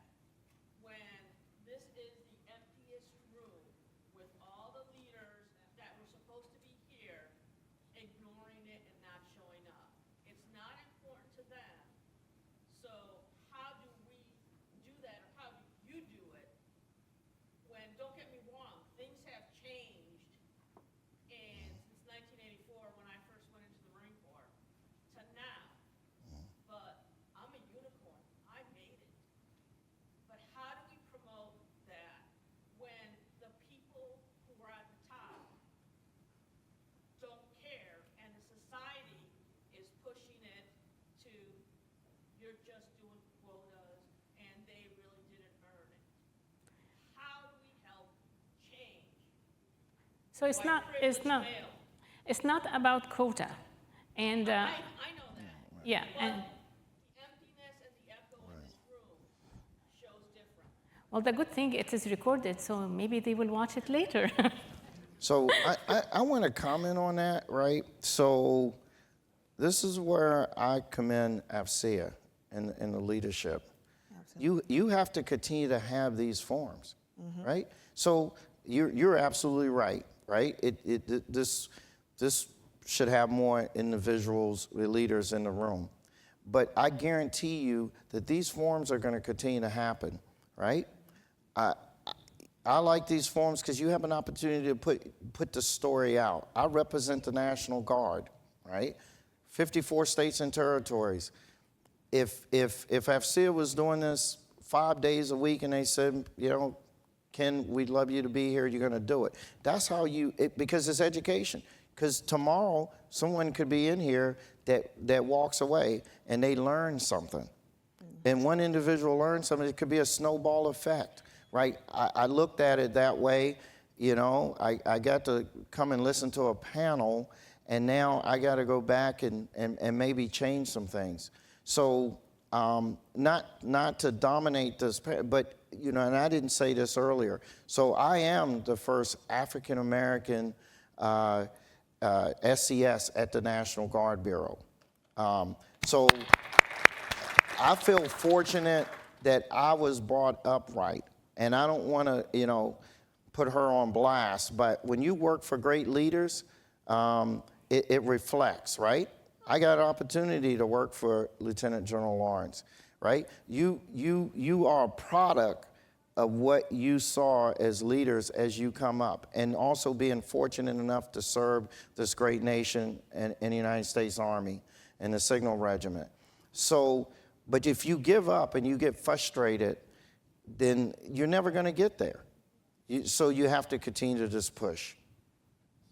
you're just doing quotas and they really didn't earn it. How do we help change? So it's not about quota. And I know that. yeah, But and the emptiness and the echo in this room shows different. well, the good thing it is recorded, so maybe they will watch it later. So I want to comment on that, right? So this is where I commend AFCEA and the leadership. You have to continue to have these forums, right? So you're absolutely right? This should have more individuals, leaders in the room. But I guarantee you that these forums are going to continue to happen, right? I like these forums because you have an opportunity to put the story out. I represent the National Guard, right? 54 states and territories. If AFCEA was doing this 5 days a week and they said, you know, Ken, we'd love you to be here, you're going to do it. That's how because it's education. Because tomorrow, someone could be in here that walks away and they learn something. And one individual learns something, it could be a snowball effect, right? I looked at it that way. You know, I got to come and listen to a panel, and now I got to go back and maybe change some things. So not to dominate this, but, you know, and I didn't say this earlier. So I am the first African-American SCS at the National Guard Bureau. So I feel fortunate that I was brought up right. And I don't want to, you know, put her on blast, but when you work for great leaders, it reflects, right? I got an opportunity to work for Lieutenant General Lawrence, right? You are a product of what you saw as leaders as you come up, and also being fortunate enough to serve this great nation and the United States Army and the Signal Regiment. So, but if you give up and you get frustrated, then you're never going to get there. So you have to continue to just push.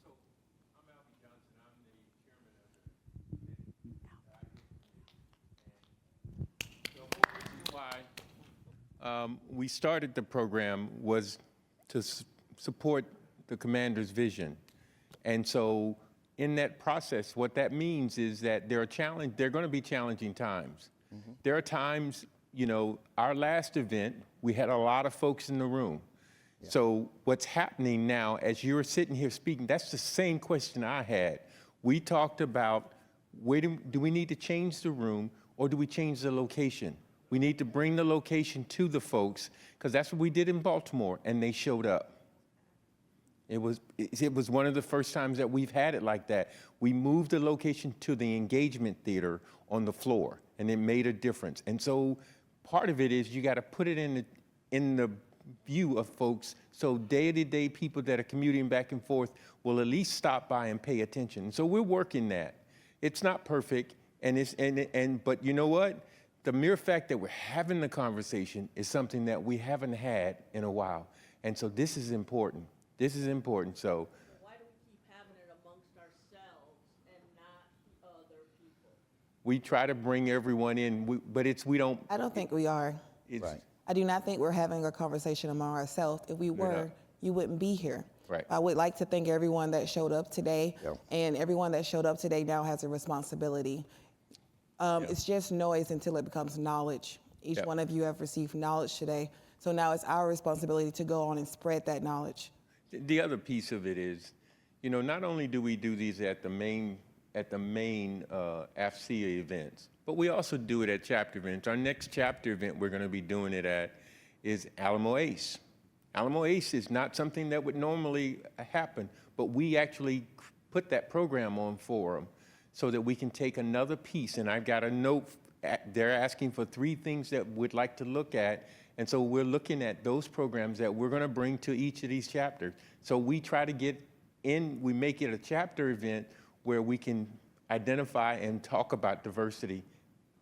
So I'm Albie Johnson. I'm the chairman of the whole reason why we started the program was to support the commander's vision. And so in that process, what that means is that there are going to be challenging times. Mm-hmm. There are times, you know, our last event, we had a lot of folks in the room. Yeah. So what's happening now, as you're sitting here speaking, that's the same question I had. We talked about, do we need to change the room or do we change the location? We need to bring the location to the folks, because that's what we did in Baltimore, and they showed up. It was one of the first times that we've had it like that. We moved the location to the engagement theater on the floor, and it made a difference. And so part of it is you got to put it in the view of folks, so day-to-day people that are commuting back and forth will at least stop by and pay attention. So we're working that. It's not perfect, but you know what? The mere fact that we're having the conversation is something that we haven't had in a while. And so this is important. This is important. So why do we keep having it amongst ourselves and not other people? We try to bring everyone in, but we don't. I don't think we are. Right. I do not think we're having a conversation among ourselves. If we were, you wouldn't be here. Right. I would like to thank everyone that showed up today, and everyone that showed up today now has a responsibility. It's just noise until it becomes knowledge. Each one of you have received knowledge today, so now it's our responsibility to go on and spread that knowledge. The other piece of it is, you know, not only do we do these at the main AFCEA events, but we also do it at chapter events. Our next chapter event we're going to be doing it at is Alamo Ace. Alamo Ace is not something that would normally happen, but we actually put that program on for them so that we can take another piece. And I've got a note, they're asking for 3 things that we'd like to look at. And so we're looking at those programs that we're going to bring to each of these chapters. So we try to we make it a chapter event where we can identify and talk about diversity,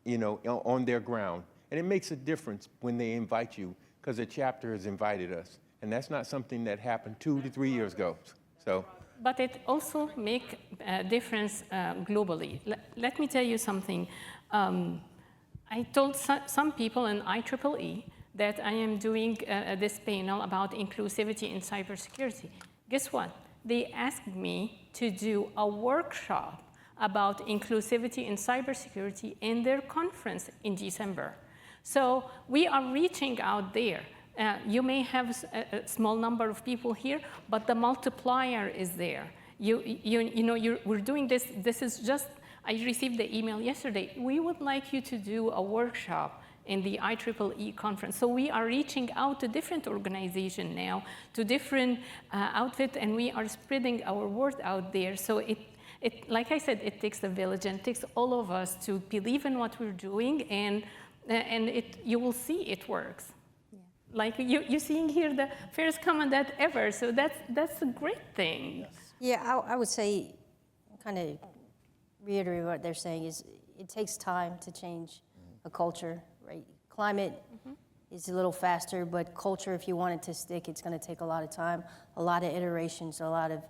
you know, on their ground. And it makes a difference when they invite you, because the chapter has invited us. And that's not something that happened 2 to 3 years ago. So. But it also makes a difference globally. Let me tell you something. I told some people in IEEE that I am doing this panel about inclusivity in cybersecurity. Guess what? They asked me to do a workshop about inclusivity in cybersecurity in their conference in December. So we are reaching out there. You may have a small number of people here, but the multiplier is there. We're doing this. This is just, I received the email yesterday. We would like you to do a workshop in the IEEE conference. So we are reaching out to different organizations now, to different outfits, and we are spreading our word out there. So like I said, it takes a village, and it takes all of us to believe in what we're doing, and you will see it works. Yeah. Like you're seeing here the first commandant ever, so that's a great thing. Yes. Yeah, I would say, kind of reiterate what they're saying, is it takes time to change a culture, right? Climate is a little faster, but culture, if you want it to stick, it's going to take a lot of time, a lot of iterations, a lot of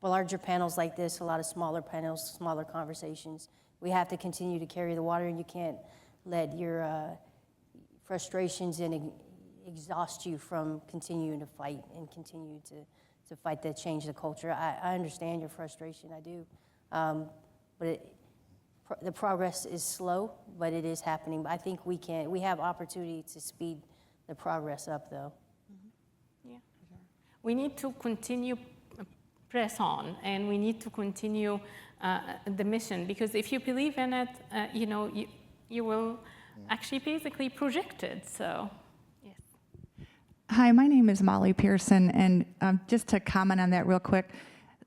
larger panels like this, a lot of smaller panels, smaller conversations. We have to continue to carry the water, and you can't let your frustrations exhaust you from continuing to fight and continue to fight to change the culture. I understand your frustration, I do. But the progress is slow, but it is happening. I think we have opportunity to speed the progress up, though. Yeah. We need to continue press on, and we need to continue the mission, because if you believe in it, you will actually basically project it. So, yes. Hi, my name is Molly Pearson, and just to comment on that real quick,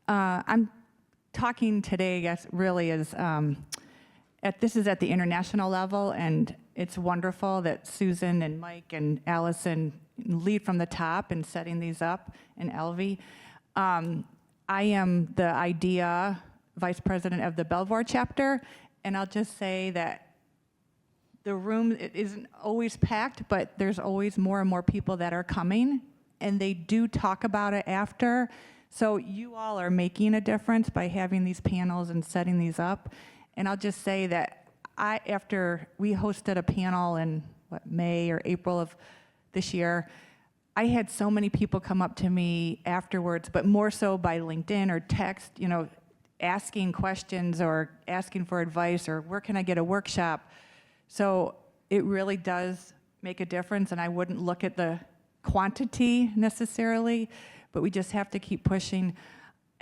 I'm talking today, I guess, really is this is at the international level, and it's wonderful that Susan and Mike and Allison lead from the top in setting these up in Elvie. I am the IDEA Vice President of the Belvoir chapter, and I'll just say that the room, it isn't always packed, but there's always more and more people that are coming, and they do talk about it after. So you all are making a difference by having these panels and setting these up. And I'll just say that after we hosted a panel in May or April of this year, I had so many people come up to me afterwards, but more so by LinkedIn or text, asking questions or asking for advice or where can I get a workshop. So it really does make a difference, and I wouldn't look at the quantity necessarily, but we just have to keep pushing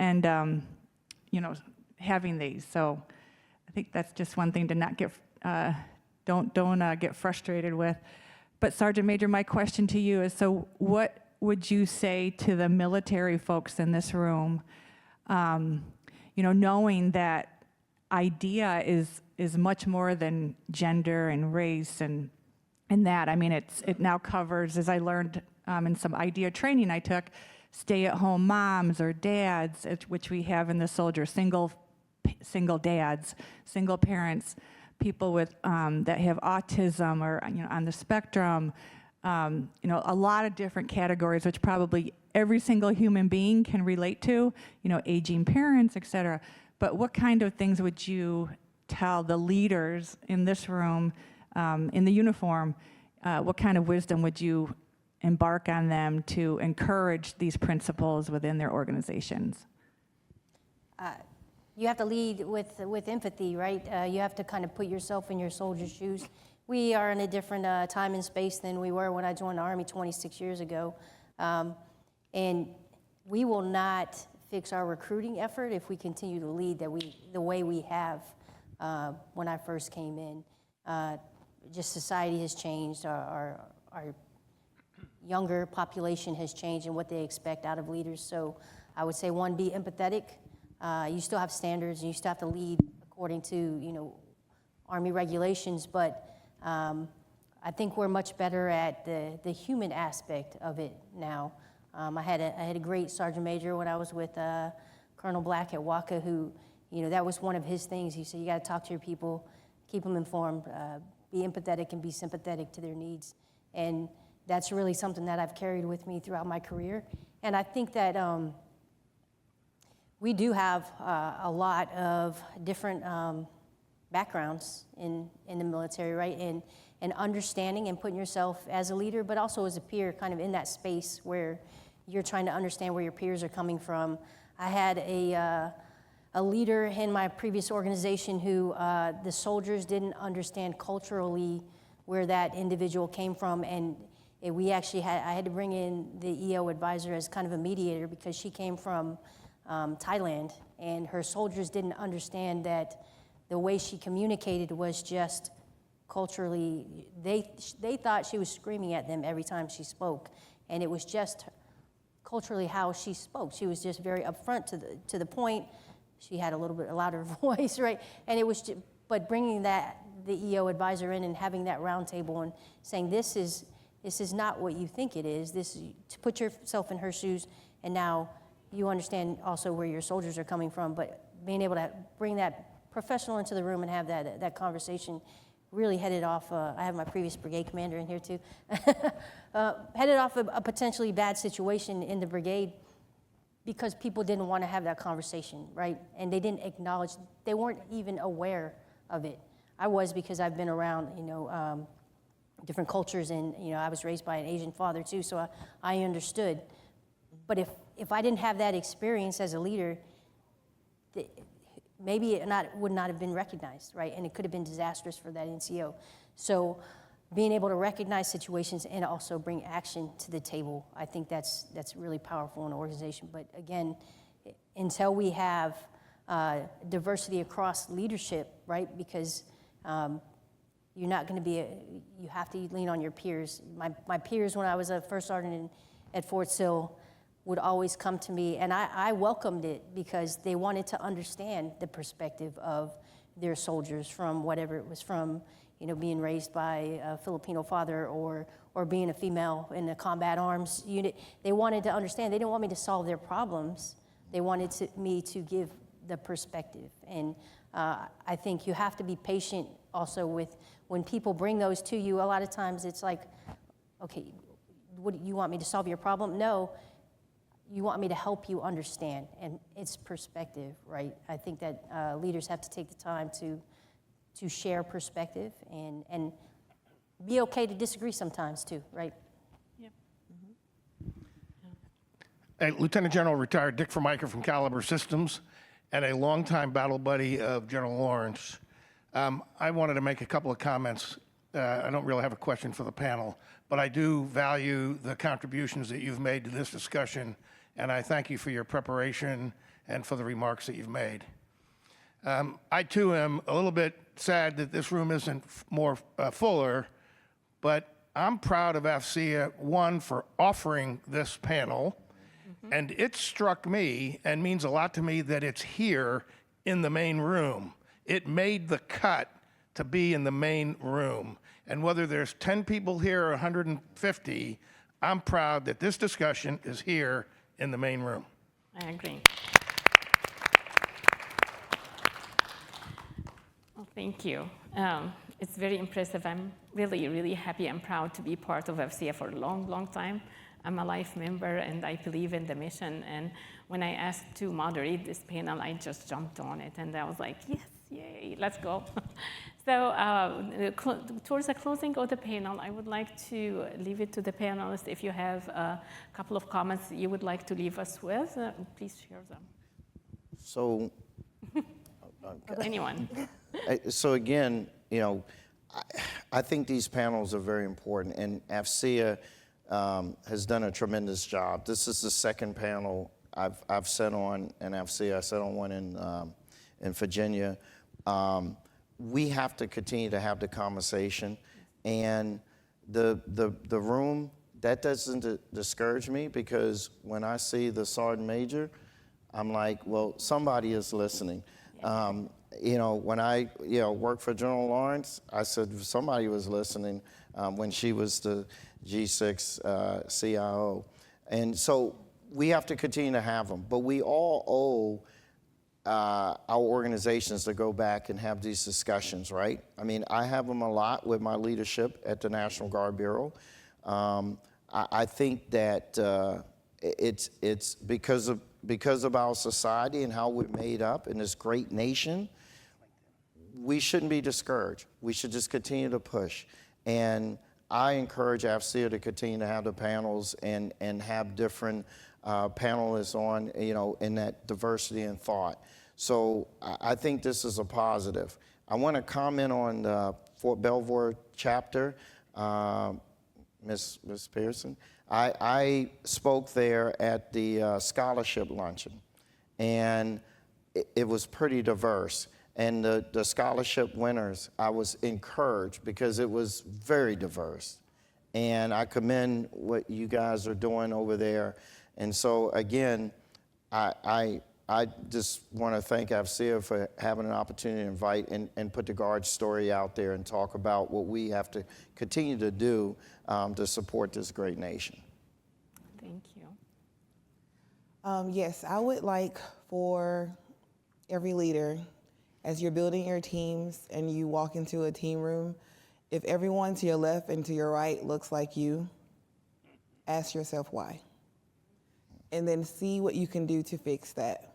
and, having these. So I think that's just one thing to not get, don't get frustrated with. But Sergeant Major, my question to you is, so what would you say to the military folks in this room, knowing that IDEA is much more than gender and race and that? I mean, it now covers, as I learned in some IDEA training I took, stay-at-home moms or dads, which we have in the soldiers, single dads, single parents, people with that have autism or on the spectrum, a lot of different categories, which probably every single human being can relate to, aging parents, et cetera. But what kind of things would you tell the leaders in this room, in the uniform, what kind of wisdom would you embark on them to encourage these principles within their organizations? You have to lead with empathy, right? You have to kind of put yourself in your soldier's shoes. We are in a different time and space than we were when I joined the Army 26 years ago. And we will not fix our recruiting effort if we continue to lead the way we have when I first came in. Just society has changed. Our younger population has changed and what they expect out of leaders. So I would say, one, be empathetic. You still have standards, and you still have to lead according to, Army regulations, but I think we're much better at the human aspect of it now. I had a great sergeant major when I was with Colonel Black at WACA, who, that was one of his things. He said, you got to talk to your people, keep them informed, be empathetic and be sympathetic to their needs. And that's really something that I've carried with me throughout my career. And I think that we do have a lot of different backgrounds in the military, right? And understanding and putting yourself as a leader, but also as a peer, kind of in that space where you're trying to understand where your peers are coming from. I had a leader in my previous organization who the soldiers didn't understand culturally where that individual came from, and we actually I had to bring in the EO advisor as kind of a mediator because she came from Thailand, and her soldiers didn't understand that the way she communicated was just culturally, they thought she was screaming at them every time she spoke, and it was just culturally how she spoke. She was just very upfront to the point. She had a little bit louder voice, right? And it was, but bringing the EO advisor in and having that round table and saying this is not what you think it is. This, to put yourself in her shoes, and now you understand also where your soldiers are coming from. But being able to bring that professional into the room and have that conversation really headed off. I have my previous brigade commander in here too. Headed off a potentially bad situation in the brigade because people didn't want to have that conversation, right? And they didn't acknowledge. They weren't even aware of it. I was, because I've been around, different cultures, and I was raised by an Asian father too, so I understood. But if I didn't have that experience as a leader, maybe it would not have been recognized, right? And it could have been disastrous for that NCO. So being able to recognize situations and also bring action to the table, I think that's really powerful in an organization. But again, until we have diversity across leadership, right? Because you're not going to be, you have to lean on your peers. My peers, when I was a first sergeant at Fort Sill, would always come to me, and I welcomed it because they wanted to understand the perspective of their soldiers from whatever it was from, being raised by a Filipino father or being a female in the combat arms unit. They wanted to understand. They didn't want me to solve their problems. They wanted me to give the perspective. And I think you have to be patient also with when people bring those to you. A lot of times it's like, okay, what, you want me to solve your problem? No. You want me to help you understand, and it's perspective, right? I think that leaders have to take the time to share perspective and be okay to disagree sometimes too, right? Yep. Hey, Lieutenant General retired Dick Formica from Caliber Systems and a longtime battle buddy of General Lawrence. I wanted to make a couple of comments. I don't really have a question for the panel, but I do value the contributions that you've made to this discussion, and I thank you for your preparation and for the remarks that you've made. I too am a little bit sad that this room isn't more fuller, but I'm proud of AFCEA, one, for offering this panel, and it struck me and means a lot to me that it's here in the main room. It made the cut to be in the main room. And whether there's 10 people here or 150, I'm proud that this discussion is here in the main room. I agree. Well, thank you. It's very impressive. I'm really, really happy and proud to be part of AFCEA for a long, long time. I'm a life member, and I believe in the mission. And when I asked to moderate this panel, I just jumped on it, and I was like, yes, yay, let's go. So towards the closing of the panel, I would like to leave it to the panelists. If you have a couple of comments you would like to leave us with, please share them. So, Anyone. So again, I think these panels are very important, and AFCEA has done a tremendous job. This is the second panel I've sat on in AFCEA. I sat on one in Virginia. We have to continue to have the conversation, and the room, that doesn't discourage me, because when I see the sergeant major, I'm like, well, somebody is listening. When I worked for General Lawrence, I said somebody was listening when she was the G6 CIO. And so we have to continue to have them, but we all owe our organizations to go back and have these discussions, right? I mean, I have them a lot with my leadership at the National Guard Bureau. I think that it's because of our society and how we're made up in this great nation. we shouldn't be discouraged. We should just continue to push. And I encourage AFCEA to continue to have the panels and have different panelists on, you know, in that diversity in thought. So I think this is a positive. I want to comment on the Fort Belvoir chapter, Ms. Pearson. I spoke there at the scholarship luncheon, and it was pretty diverse. And the scholarship winners, I was encouraged because it was very diverse. And I commend what you guys are doing over there. And so, again, I just want to thank AFCEA for having an opportunity to invite and put the Guard story out there and talk about what we have to continue to do to support this great nation. Thank you. Yes, I would like for every leader, as you're building your teams and you walk into a team room, if everyone to your left and to your right looks like you, ask yourself why. And then see what you can do to fix that.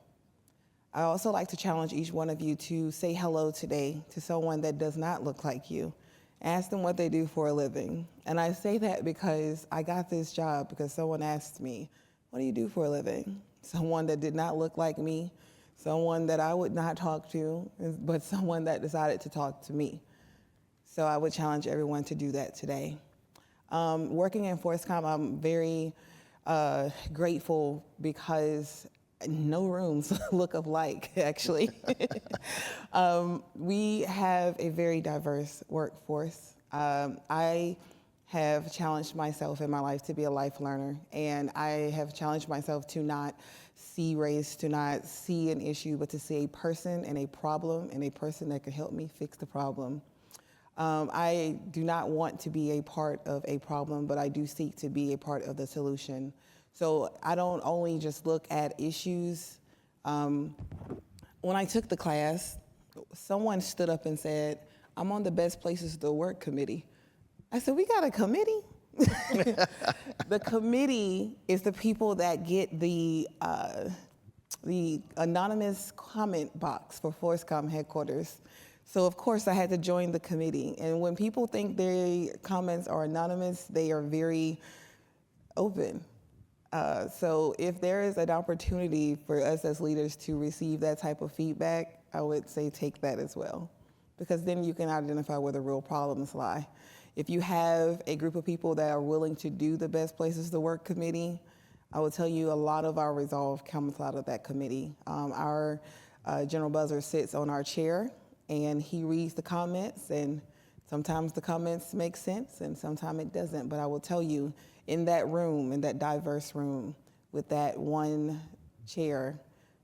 I also like to challenge each one of you to say hello today to someone that does not look like you. Ask them what they do for a living. And I say that because I got this job because someone asked me, what do you do for a living? Someone that did not look like me, someone that I would not talk to, but someone that decided to talk to me. So I would challenge everyone to do that today. Working in ForceCom, I'm very grateful because no rooms look alike, actually. We have a very diverse workforce. I have challenged myself in my life to be a life learner, and I have challenged myself to not see race, to not see an issue, but to see a person and a problem and a person that can help me fix the problem. I do not want to be a part of a problem, but I do seek to be a part of the solution. So I don't only just look at issues. When I took the class, someone stood up and said, I'm on the best places to work committee. I said, we got a committee? The committee is the people that get the anonymous comment box for ForceCom headquarters. So of course I had to join the committee. And when people think their comments are anonymous, they are very open. So if there is an opportunity for us as leaders to receive that type of feedback, I would say take that as well, because then you can identify where the real problems lie. If you have a group of people that are willing to do the best places to work committee, I will tell you a lot of our resolve comes out of that committee. Our general buzzer sits on our chair and he reads the comments, and sometimes the comments make sense and sometimes it doesn't. But I will tell you, in that room, in that diverse room, with that one chair,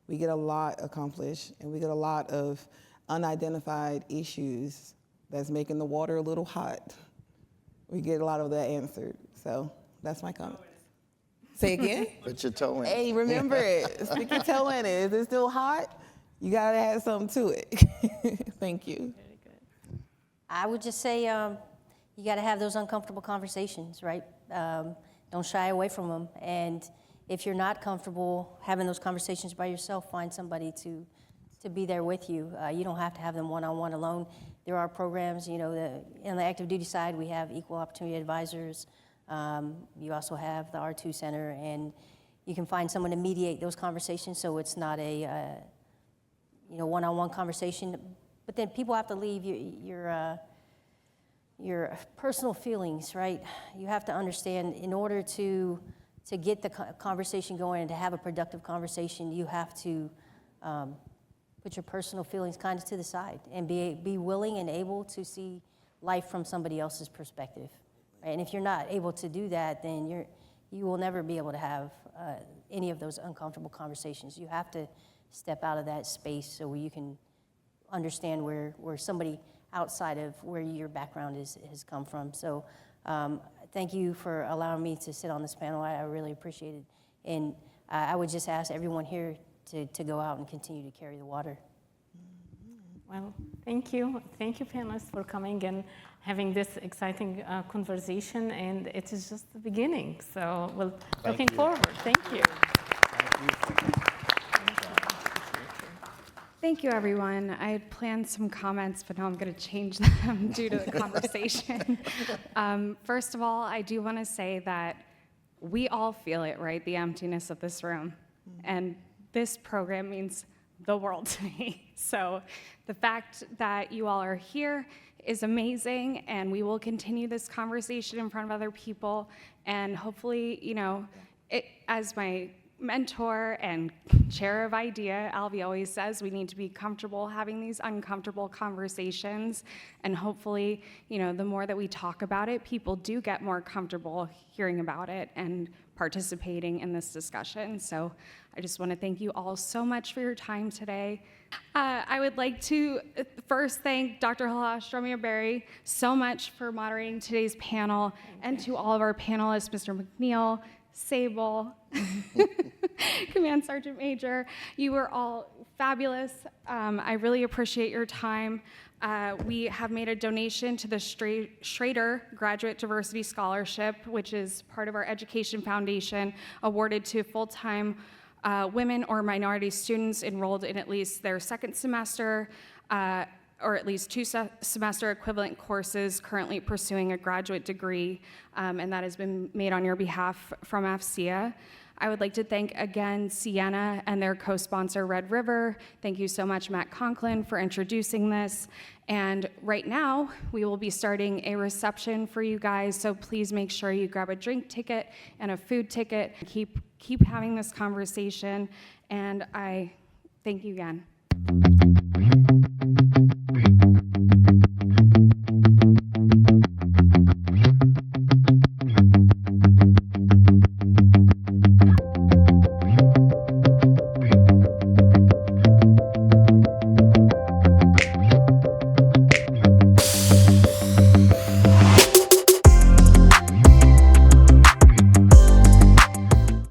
we get a lot accomplished and we get a lot of unidentified issues that's making the water a little hot. We get a lot of that answered. So that's my comment. Say again? Put your toe in. Hey, remember it. Stick your toe in it. Is it still hot? You gotta add something to it. Thank you. Very good. I would just say you got to have those uncomfortable conversations, right? Don't shy away from them. And if you're not comfortable having those conversations by yourself, find somebody to be there with you. You don't have to have them one-on-one alone. There are programs, you know, on the active duty side, we have equal opportunity advisors. You also have the R2 Center, and you can find someone to mediate those conversations so it's not a one-on-one conversation. But then people have to leave your personal feelings, right? You have to understand, in order to get the conversation going and to have a productive conversation, you have to put your personal feelings kind of to the side and be willing and able to see life from somebody else's perspective. Right? And if you're not able to do that, then you will never be able to have any of those uncomfortable conversations. You have to step out of that space so you can understand where somebody outside of where your background has come from. So thank you for allowing me to sit on this panel. I really appreciate it. And I would just ask everyone here to go out and continue to carry the water. Well, thank you. Thank you, panelists, for coming and having this exciting conversation. And it is just the beginning. So we're looking forward. Thank you. Thank you. Thank you, everyone. I had planned some comments, but now I'm going to change them due to the conversation. First of all, I do want to say that we all feel it, right? The emptiness of this room. And this program means the world to me. So the fact that you all are here is amazing, and we will continue this conversation in front of other people. And hopefully, you know, as my mentor and chair of IDEA, Alvy always says we need to be comfortable having these uncomfortable conversations. And hopefully, you know, the more that we talk about it, people do get more comfortable hearing about it and participating in this discussion. So I just want to thank you all so much for your time today. I would like to first thank Dr. Halash-Dromia-Berry so much for moderating today's panel, and to all of our panelists, Mr. McNeil, Sable, Command Sergeant Major. You were all fabulous. I really appreciate your time. We have made a donation to the Schrader Graduate Diversity Scholarship, which is part of our Education Foundation, awarded to full-time women or minority students enrolled in at least their second semester or at least two semester equivalent courses currently pursuing a graduate degree, and that has been made on your behalf from AFCEA. I would like to thank again Sienna and their co-sponsor Red River. Thank you so much, Matt Conklin, for introducing this. And right now, we will be starting a reception for you guys, so please make sure you grab a drink ticket and a food ticket. Keep having this conversation, and I thank you again.